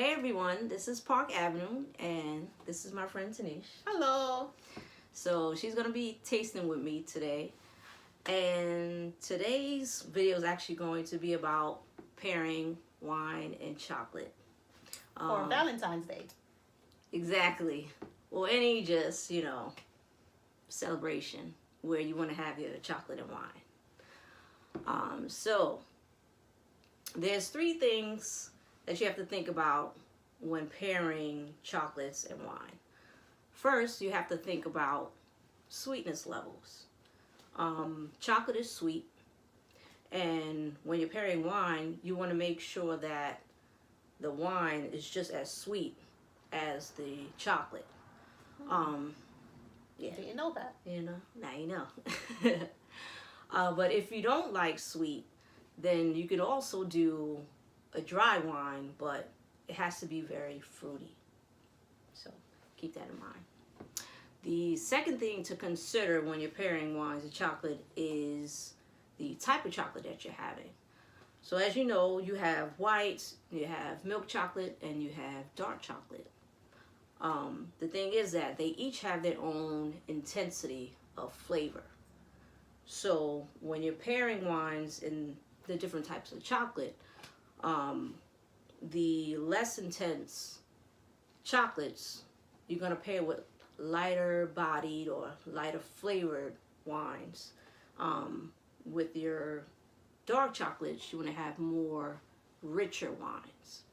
Hey everyone, this is Park Avenue, and this is my friend Tanish. Hello. So she's gonna be tasting with me today, and today's video is actually going to be about pairing wine and chocolate. For Valentine's Day. Exactly. Well, any just, celebration where you want to have your chocolate and wine. So there's three things that you have to think about when pairing chocolates and wine. First, you have to think about sweetness levels. Chocolate is sweet, and when you're pairing wine, you want to make sure that the wine is just as sweet as the chocolate. Yeah. Didn't know that. Now you know. But if you don't like sweet, then you could also do a dry wine, but it has to be very fruity. So keep that in mind. The second thing to consider when you're pairing wines and chocolate is the type of chocolate that you're having. So as you know, you have white, you have milk chocolate, and you have dark chocolate. The thing is that they each have their own intensity of flavor. So when you're pairing wines and the different types of chocolate, the less intense chocolates you're going to pair with lighter bodied or lighter flavored wines. With your dark chocolates, you want to have more richer wines.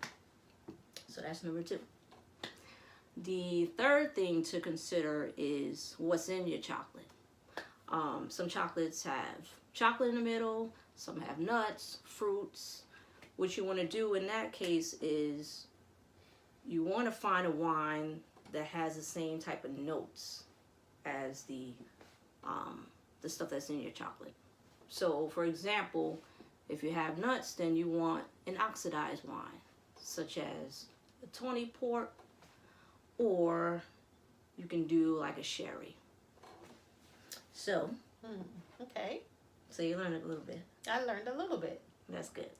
So that's number two. The third thing to consider is what's in your chocolate. Some chocolates have chocolate in the middle, some have nuts, fruits. What you want to do in that case is you want to find a wine that has the same type of notes as the stuff that's in your chocolate. So for example, if you have nuts, then you want an oxidized wine, such as a Tawny Port, or you can do like a sherry. So, okay. So you learned a little bit. I learned a little bit. That's good.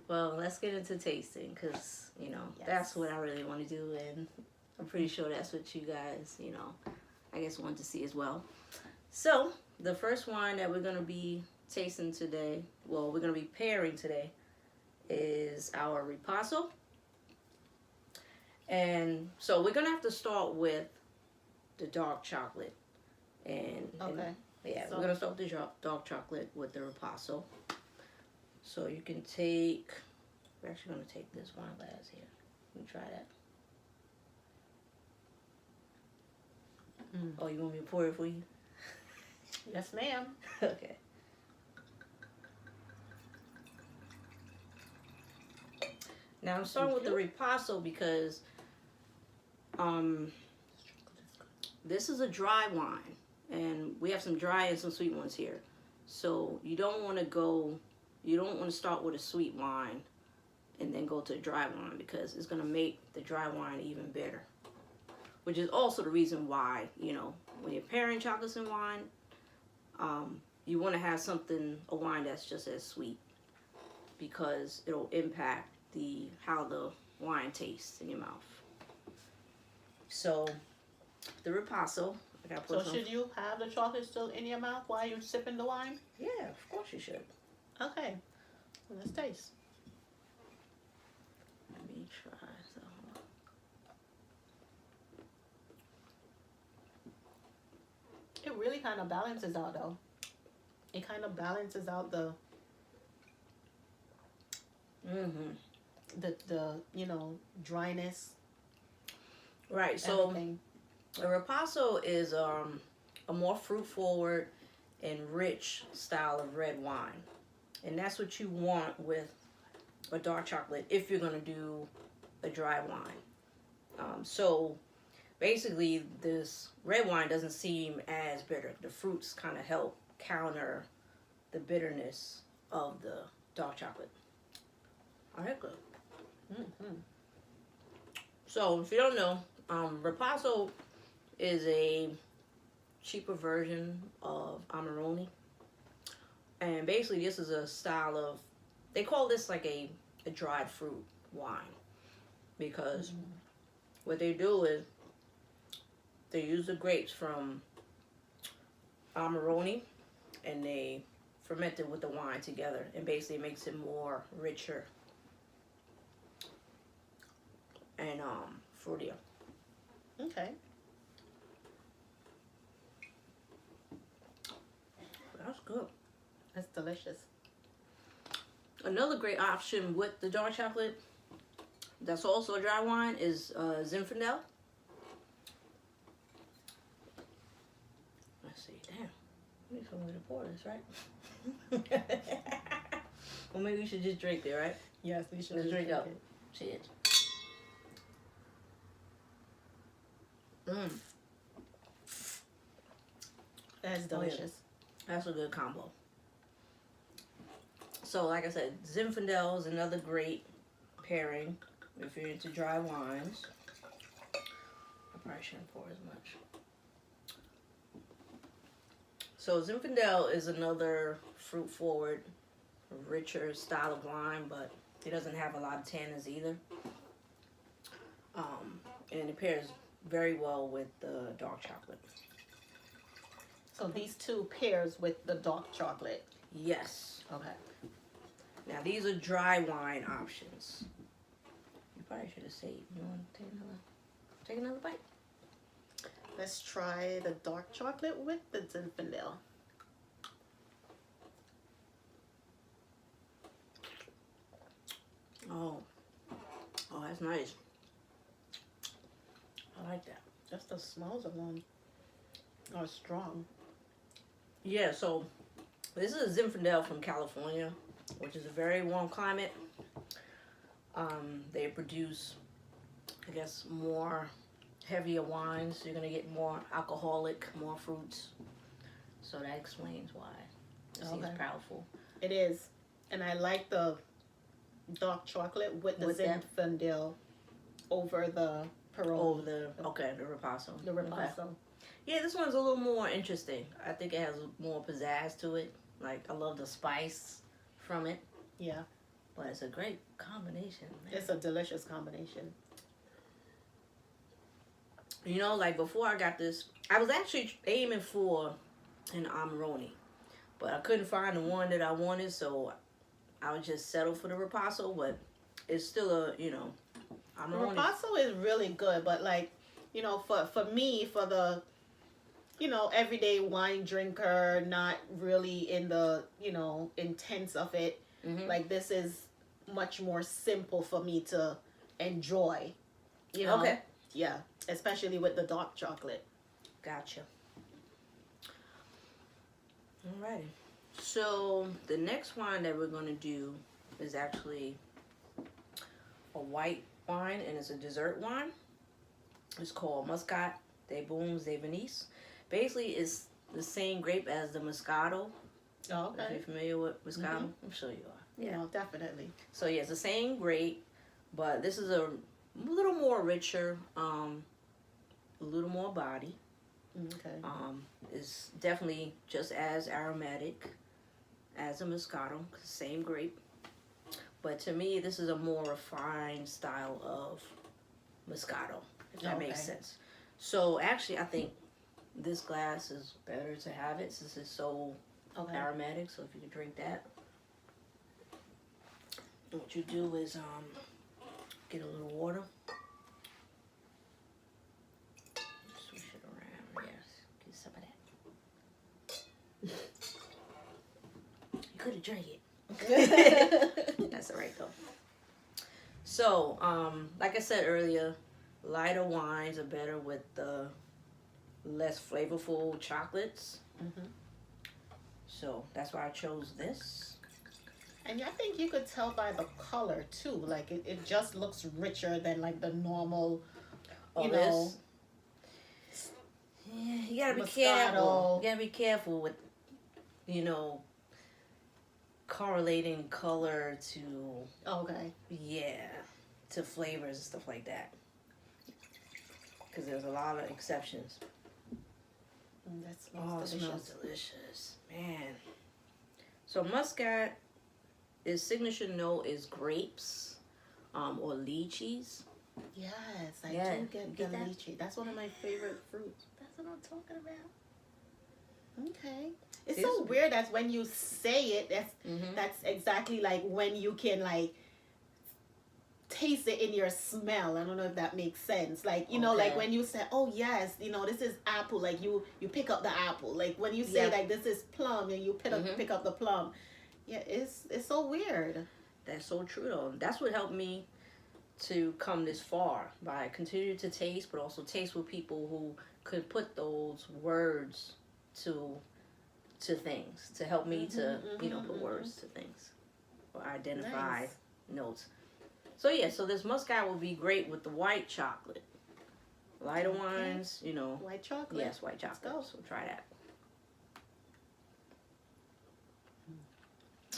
Well, let's get into tasting, because, yes, that's what I really want to do, and I'm pretty sure that's what you guys, I guess want to see as well. So, the first wine that we're going to be tasting today, well, we're going to be pairing today, is our Ripasso. And so we're going to have to start with the dark chocolate. And we're going to start with the dark chocolate with the Ripasso. So you can take, we're actually going to take this wine glass here. Let me try that. Oh, you want me to pour it for you? Yes, ma'am. Okay. Now I'm starting with the Ripasso because this is a dry wine, and we have some dry and some sweet ones here. So you don't want to start with a sweet wine and then go to a dry wine, because it's going to make the dry wine even better. Which is also the reason why, when you're pairing chocolates and wine, you want to have a wine that's just as sweet, because it'll impact how the wine tastes in your mouth. So the Ripasso, I gotta put should you have the chocolate still in your mouth while you're sipping the wine? Yeah, of course you should. Okay, let's taste. Let me try some. It really kind of balances out, though. It kind of balances out the dryness. Right. So the Ripasso is a more fruit forward and rich style of red wine, and that's what you want with a dark chocolate if you're gonna do a dry wine. So basically, this red wine doesn't seem as bitter. The fruits kind of help counter the bitterness of the dark chocolate. All right, good. So if you don't know, Ripasso is a cheaper version of Amarone. And basically this is a style of, they call this like a dried fruit wine. because what they do is they use the grapes from Amarone and they ferment it with the wine together and basically makes it more richer and fruitier. Okay. That's good. That's delicious. Another great option with the dark chocolate that's also a dry wine is Zinfandel. Let's see, damn. We need somewhere to pour this, right? Well, maybe we should just drink it, right? Yes, we should. Let's drink up. Cheers. That's delicious. That's a good combo. So, like I said, Zinfandel is another great pairing if you're into dry wines. I probably shouldn't pour as much. So, Zinfandel is another fruit-forward, richer style of wine, but it doesn't have a lot of tannins either. And it pairs very well with the dark chocolate. So these two pairs with the dark chocolate. Yes. Okay. Now these are dry wine options. You probably should have saved. You want to take another bite? Let's try the dark chocolate with the Zinfandel. Oh, that's nice. I like that. Just the smells alone are strong. Yeah, so this is a Zinfandel from California, which is a very warm climate. They produce, I guess, more heavier wines. You're going to get more alcoholic, more fruits. So that explains why it seems powerful. It is. And I like the dark chocolate with the Zinfandel over the Peroni. The Ripasso. The Ripasso. Okay. Yeah, this one's a little more interesting. I think it has more pizzazz to it. Like, I love the spice from it. Yeah. But it's a great combination, man. It's a delicious combination. You know, like, before I got this, I was actually aiming for an Amarone. But I couldn't find the one that I wanted, so I would just settle for the Ripasso. But it's still a, Amarone. The Ripasso is really good, but, like, for me, for the, everyday wine drinker, not really in the, intense of it, like, this is much more simple for me to enjoy, Okay. Yeah, especially with the dark chocolate. Gotcha. Alrighty. So, the next wine that we're going to do is actually a white wine, and it's a dessert wine. It's called Muscat de Beaumes de Venice. Basically, it's the same grape as the Moscato. Oh, okay. Are you familiar with Moscato? I'm sure you are. Yeah, definitely. So, yeah, it's the same grape, but this is a little more richer, a little more body. Okay. It's definitely just as aromatic as a Moscato, same grape. But to me, this is a more refined style of Moscato, if that makes sense. So actually, I think this glass is better to have it since it's so aromatic. So if you can drink that, what you do is get a little water. Swish it around. Yes, get some of that. You could have drank it. That's all right though. So, like I said earlier, lighter wines are better with the less flavorful chocolates. So that's why I chose this. And I think you could tell by the color too. Like it just looks richer than like the normal, you know. Yeah, you gotta be Moscato. careful. You gotta be careful with, correlating color to to flavors and stuff like that. Because there's a lot of exceptions. That smells delicious. It smells delicious, man. So Muscat, its signature note is grapes, or lychees. Yes, I Yeah, do get get the that? lychee. That's one of my favorite fruits. That's what I'm talking about. Okay. It's See, so weird that when you say it, that's exactly like when you can like taste it in your smell. I don't know if that makes sense. Like, you know, like when you say, oh yes, you know, this is apple, like you pick up the apple. Like when you say like this is plum and you pick up the plum. Yeah, it's so weird. That's so true though. That's what helped me to come this far, by continuing to taste, but also taste with people who could put those words to things, to help me to put words to things or identify notes. So yeah, so this Muscat will be great with the white chocolate. Lighter wines, you know. White chocolate? Yes, white chocolate. Let's go. So try that.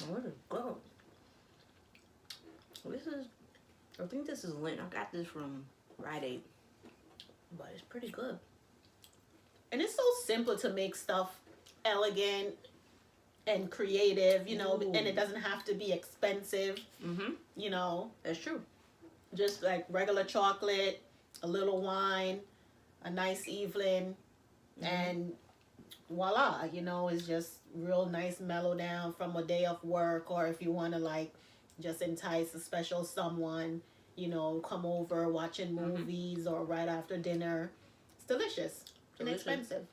Oh, this is good. I think this is Lint. I got this from Rite Aid. But it's pretty good. And it's so simple to make stuff elegant and creative, you know, and it doesn't have to be expensive. You know. That's true. Just like regular chocolate, a little wine, a nice Evelyn, and voila, you know, it's just real nice mellow down from a day of work, or if you want to like just entice a special someone, you know, come over watching movies or right after dinner. It's delicious. Inexpensive.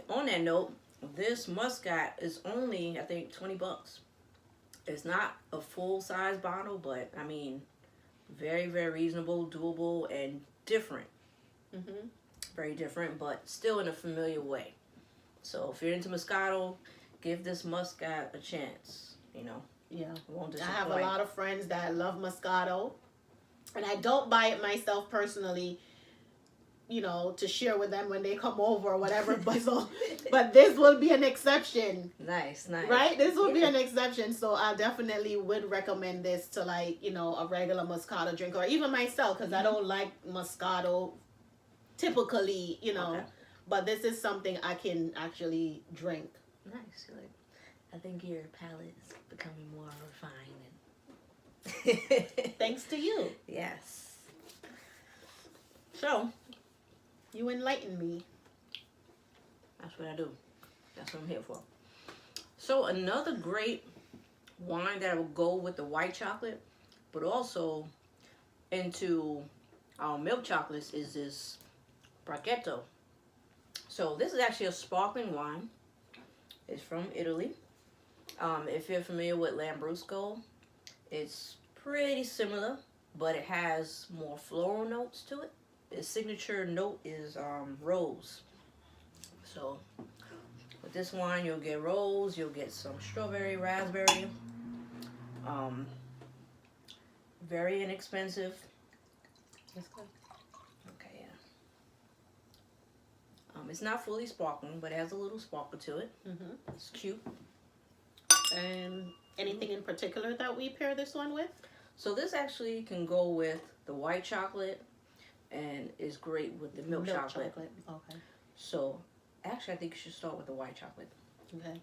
On that note, this Muscat is only, I think, $20. It's not a full-size bottle, but I mean, very, very reasonable, doable, and different. Very different, but still in a familiar way. So if you're into Moscato, give this Muscat a chance. You know. Yeah. Won't I disappoint. have a lot of friends that love Moscato, and I don't buy it myself personally, you know, to share with them when they come over or whatever. But this will be an exception. Nice. Right? This will be an exception. So I definitely would recommend this to, like, you know, a regular Moscato drinker, or even myself, because I don't like Moscato typically, you know. Okay. But this is something I can actually drink. Nice. I think your palate is becoming more refined. Thanks to you. Yes. So, you enlighten me. That's what I do. That's what I'm here for. So another great wine that will go with the white chocolate, but also into our milk chocolates, is this Brachetto. So this is actually a sparkling wine. It's from Italy. If you're familiar with Lambrusco, it's pretty similar, but it has more floral notes to it. Its signature note is rose. So with this wine, you'll get rose, you'll get some strawberry, raspberry. Very inexpensive. That's good. Okay, yeah. It's not fully sparkling, but it has a little sparkle to it. It's cute. And anything in particular that we pair this one with? So this actually can go with the white chocolate, and is great with the milk chocolate. Okay. So actually, I think you should start with the white chocolate. Okay.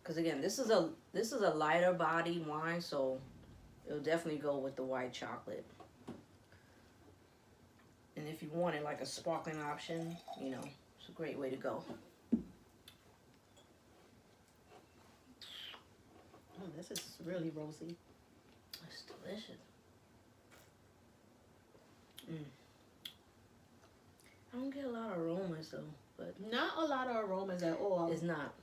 Because again, this is a lighter body wine, so it'll definitely go with the white chocolate. And if you wanted like a sparkling option, you know, it's a great way to go. Oh, this is really rosy. It's delicious. I don't get a lot of aromas though, but Not a lot of aromas at all. it's not.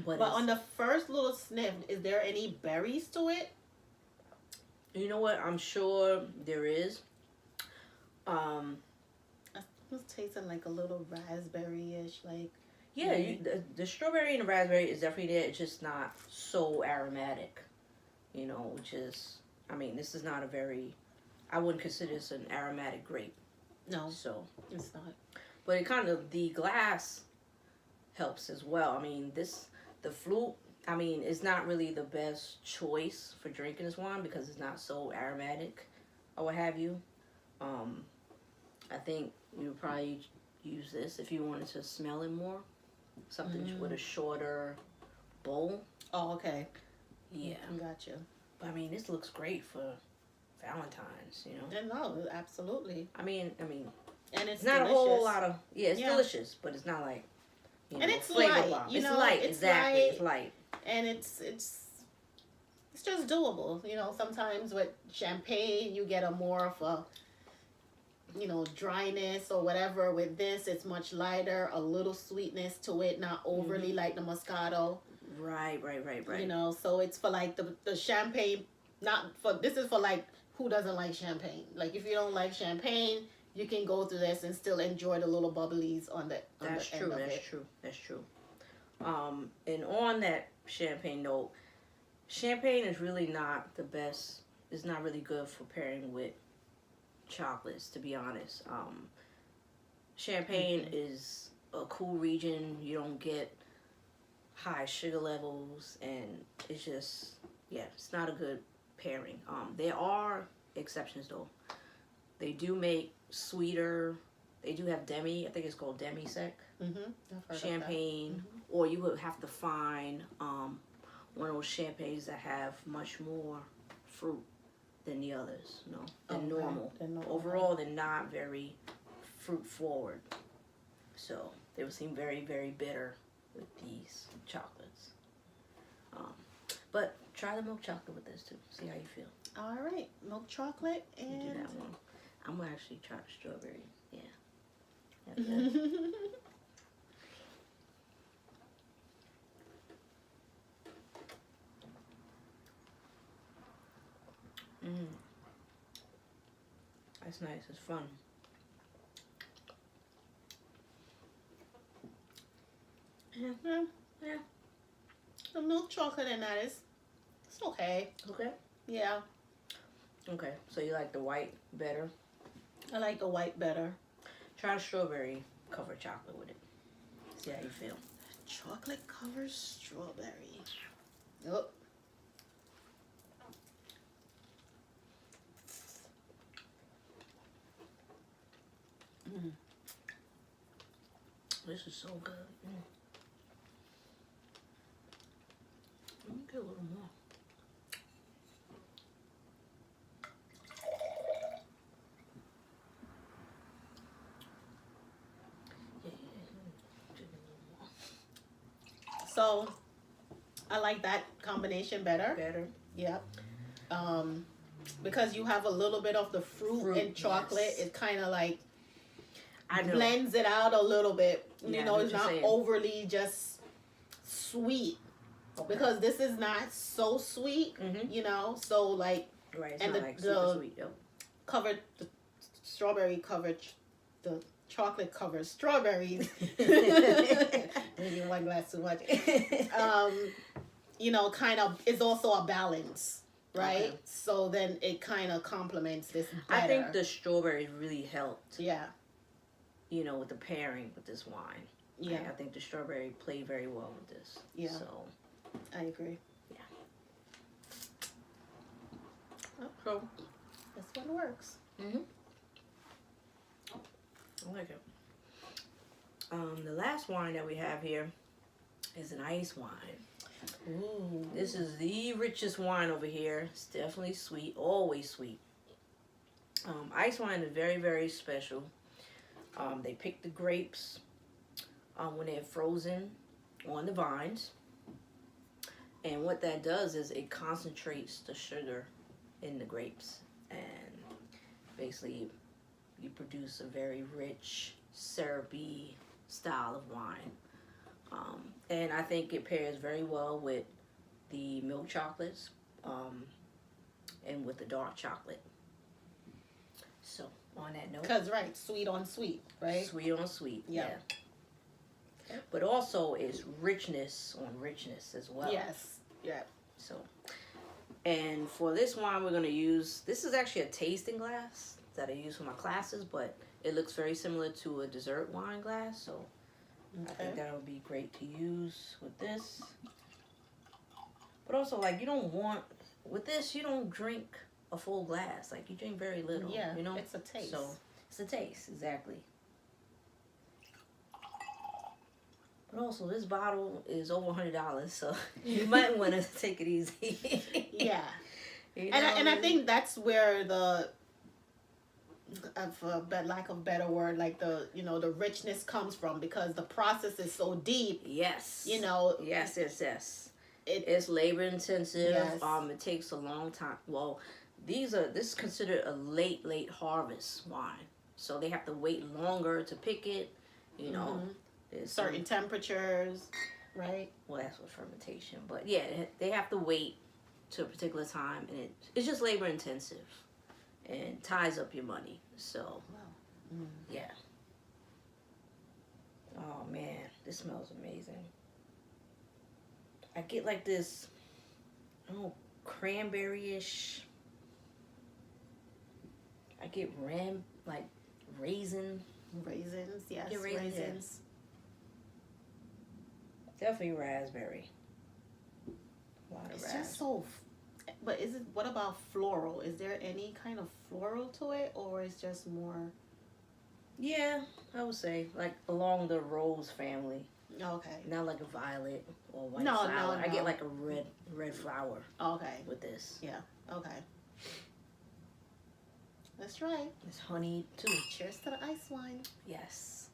But on the first little sniff, is there any berries to it? You know what? I'm sure there is. It's tasting like a little raspberry-ish, like. Yeah, the strawberry and the raspberry is definitely there. It's just not so aromatic, you know, which is, I mean, this is not a very, I wouldn't consider this an aromatic grape. No, So, it's not. but it kind of, the glass helps as well. I mean, the flute, I mean, it's not really the best choice for drinking this wine because it's not so aromatic or what have you. I think you would probably use this if you wanted to smell it more. Something with a shorter bowl. Oh, okay. Yeah. Gotcha. But I mean, this looks great for Valentine's, you know. And no, absolutely. I mean, And it's not delicious. a whole lot of it's delicious, but it's not like and it's flavor light. bomb. You It's know, light, it's exactly. light, It's light. and it's just doable. You know, sometimes with champagne you get a more of a dryness or whatever. With this, it's much lighter, a little sweetness to it, not overly like the Moscato. Right. You know, so it's for like the champagne. This is for like who doesn't like champagne. Like if you don't like champagne, you can go through this and still enjoy the little bubblies on the That's end of it. That's true. And on that champagne note, champagne is really not the best. It's not really good for pairing with chocolates, to be honest. Champagne is a cool region. You don't get high sugar levels, and it's just it's not a good pairing. There are exceptions though. They do make sweeter. They do have demi. I think it's called demi sec champagne, or you would have to find one of those champagnes that have much more fruit than the others, than normal. Overall, they're not very fruit forward, so they would seem very, very bitter with these chocolates. But try the milk chocolate with this too. See how you feel. All right, milk chocolate and You do that one. I'm gonna actually try the strawberry. Yeah. That's good. That's nice. It's fun. Yeah. The milk chocolate in that it's okay. Okay. Yeah. Okay. So you like the white better? I like the white better. Try the strawberry covered chocolate with it. See how you feel. Chocolate covered strawberry. Oh. This is so good. Let me get a little more. So, I like that combination better. Yep. Because you have a little bit of the fruit in chocolate, it kind of like blends it out a little bit. You know, it's not overly just sweet. Okay. Because this is not so sweet, you know. So like, and the super sweet, covered the strawberry covered the chocolate covered strawberries. Maybe one glass too much. You know, kind of is also a balance, right? Okay. So then it kind of complements this better. I think the strawberries really helped. Yeah. You know, with the pairing with this wine. Yeah. I think the strawberry played very well with this. Yeah. So I agree. Yeah. So this one works. I like it. The last wine that we have here is an ice wine. Ooh. This is the richest wine over here. It's definitely sweet, always sweet. Ice wine is very, very special. They pick the grapes when they're frozen on the vines. And what that does is it concentrates the sugar in the grapes. And basically you produce a very rich, syrupy style of wine. And I think it pairs very well with the milk chocolates and with the dark chocolate. So, on that note. Because, right, sweet on sweet, right? Sweet on sweet, yeah. But also it's richness on richness as well. Yes, yeah. So, and for this wine we're going to use, this is actually a tasting glass that I use for my classes, but it looks very similar to a dessert wine glass, so I think that would be great to use with this. But also, like, you don't want, with this, you don't drink a full glass. Like, you drink very little, you know? It's a taste. So, it's a taste, exactly. But also, this bottle is over $100, so you might want to take it easy. Yeah. And I think that's where the, for lack of a better word, like the, you know, the richness comes from, because the process is so deep. Yes. You know. Yes. It's labor intensive. Yes. It takes a long time. Well, this is considered a late harvest wine, so they have to wait longer to pick it. You know, certain temperatures, right? Well, that's what fermentation. But yeah, they have to wait to a particular time, and it's just labor intensive and ties up your money. So, yeah. Oh man, this smells amazing. I get like this, cranberry-ish. I get raisin. Raisins, yes. Get raisins. Definitely raspberry. It's just so. But what about floral? Is there any kind of floral to it, or is just more? Yeah, I would say like along the rose family. Okay. Not like a violet or white flower. No. I get like a red flower. Okay. With this. Yeah. Okay. Let's try. It's honey too. Cheers to the ice wine. Yes.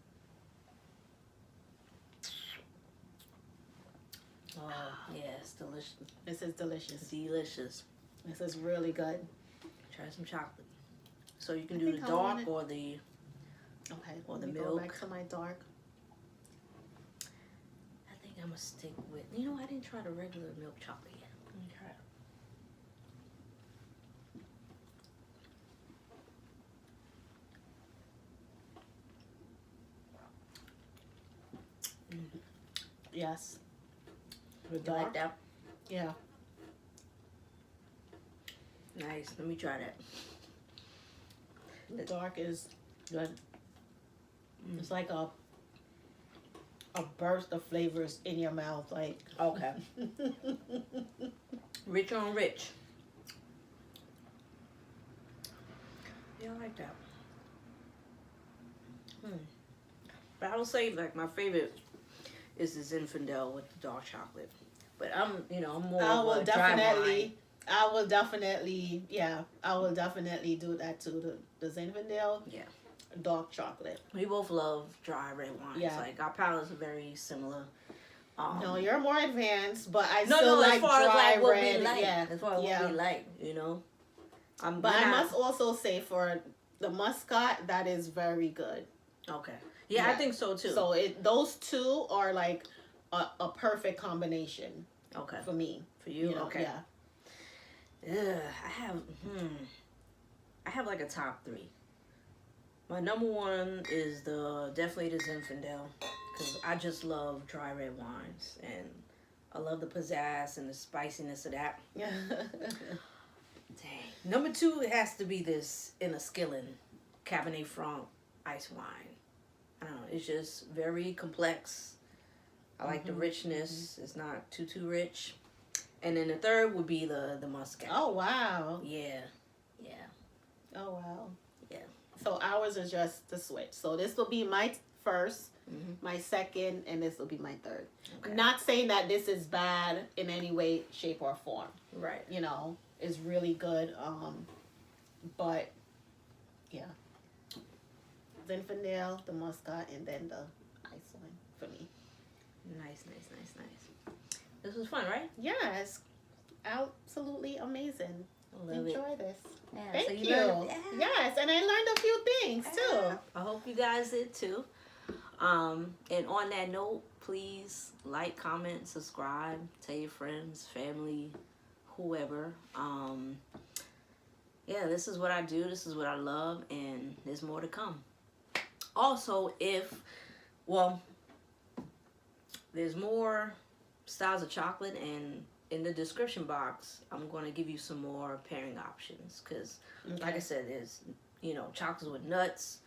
Oh yeah, it's delicious. This is delicious. It's delicious. This is really good. Try some chocolate. So you can do the dark or the. Okay. Or the milk. Go back to my dark. I think I'm gonna stick with. You know, I didn't try the regular milk chocolate yet. Let me try it. Yes. You like that? Yeah. Nice. Let me try that. The dark is good. It's like a burst of flavors in your mouth, like. Okay. Rich on rich. Yeah, I like that. But I would say like my favorite is the Zinfandel with the dark chocolate. But I'm more of a dry wine. I will definitely do that too. The Zinfandel. Yeah. Dark chocolate. We both love dry red wines. Yeah. Like our palates are very similar. No, you're more advanced, but I still like dry red. Yeah. As far as what we like, But I must also say for the Muscat, that is very good. Okay. Yeah, I think so too. So those two are like a perfect combination. Okay. For me. For you? Okay. Yeah. I have like a top 3. My number 1 is definitely the Zinfandel, because I just love dry red wines, and I love the pizzazz and the spiciness of that. Yeah. Dang. Number 2, it has to be this Inniskillin Cabernet Franc ice wine. I don't know, it's just very complex. I like the richness. It's not too rich. And then the 3rd would be the Muscat. Oh, wow. Yeah. Oh, wow. Yeah. So ours is just the switch. So this will be my first, my second, and this will be my 3rd. Okay. Not saying that this is bad in any way, shape, or form. Right. It's really good. But, yeah. Zinfandel, the Muscat, and then the ice wine for me. Nice. This was fun, right? Yes. Absolutely amazing. Enjoy this. Yeah, Thank you. Yes, and I learned a few things too. I hope you guys did too. And on that note, please like, comment, subscribe, tell your friends, family, whoever. Yeah, this is what I do. This is what I love, and there's more to come. Also, there's more styles of chocolate, and in the description box, I'm going to give you some more pairing options, because like I said, there's, chocolates with nuts,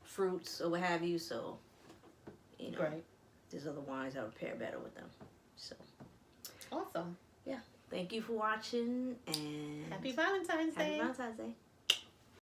fruits, or what have you, so, Great. There's other wines that would pair better with them, so. Awesome. Yeah. Thank you for watching, and Happy Valentine's Day. Happy Valentine's Day.